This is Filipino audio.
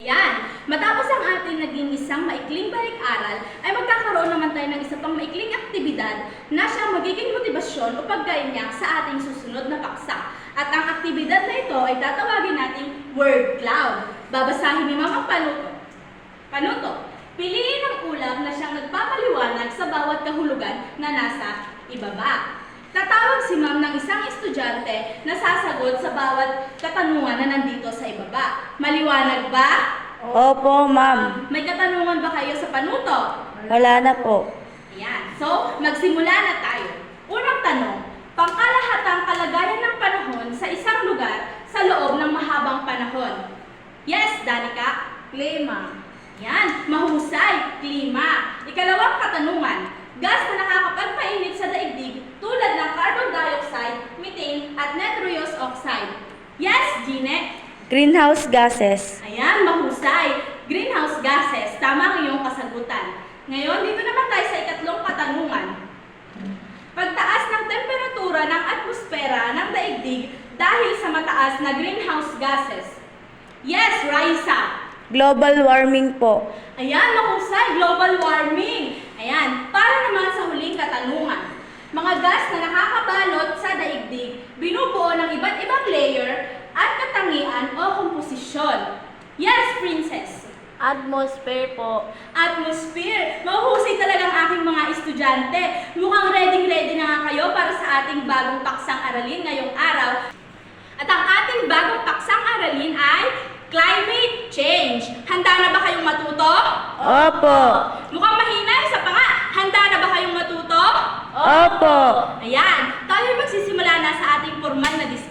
Yan. Matapos ang ating naging isang maikling balik-aral, ay magkakaroon naman tayo ng isa pang maikling aktibidad na siyang magiging motibasyon o paggainyak sa ating susunod na paksa. At ang aktibidad na ito ay tatawagin nating word cloud. Babasahin ni Mama Panuto. Panuto, piliin ang ulam na siyang nagpapaliwanag sa bawat kahulugan na nasa ibaba. Tatawag si Ma'am ng isang estudyante na sasagot sa bawat katanungan na nandito sa ibaba. Maliwanag ba? Opo, ma'am. May katanungan ba kayo sa Panuto? Wala na po. Ayan. So, magsimula na tayo. Unang tanong, pangkalahatang kalagayan ng panahon sa isang lugar sa loob ng mahabang panahon. Yes, Danica? Klima. Yan, mahusay, klima. Ikalawang katanungan, gas na nakakapagpainit sa daigdig tulad ng carbon dioxide, methane, at nitrous oxide. Yes, Gine? Greenhouse gases. Ayan, mahusay. Greenhouse gases. Tama ang iyong kasagutan. Ngayon, dito naman tayo sa ikatlong katanungan. Pagtaas ng temperatura ng atmosfera ng daigdig dahil sa mataas na greenhouse gases. Yes, Raisa. Global warming po. Ayan, mahusay. Global warming. Ayan, para naman sa huling katanungan. Mga gas na nakakabalot sa daigdig, binubuo ng iba't ibang layer at katangian o komposisyon. Yes, Princess. Atmosphere po. Atmosphere. Mahusay talagang aking mga estudyante. Mukhang ready na nga kayo para sa ating bagong paksang aralin ngayong araw. At ang ating bagong paksang aralin ay climate change. Handa na ba kayong matuto? Opo. Mukhang mahina, isa pa nga. Handa na ba kayong matuto? Opo. Ayan, tayo magsisimula na sa ating formal na discussion.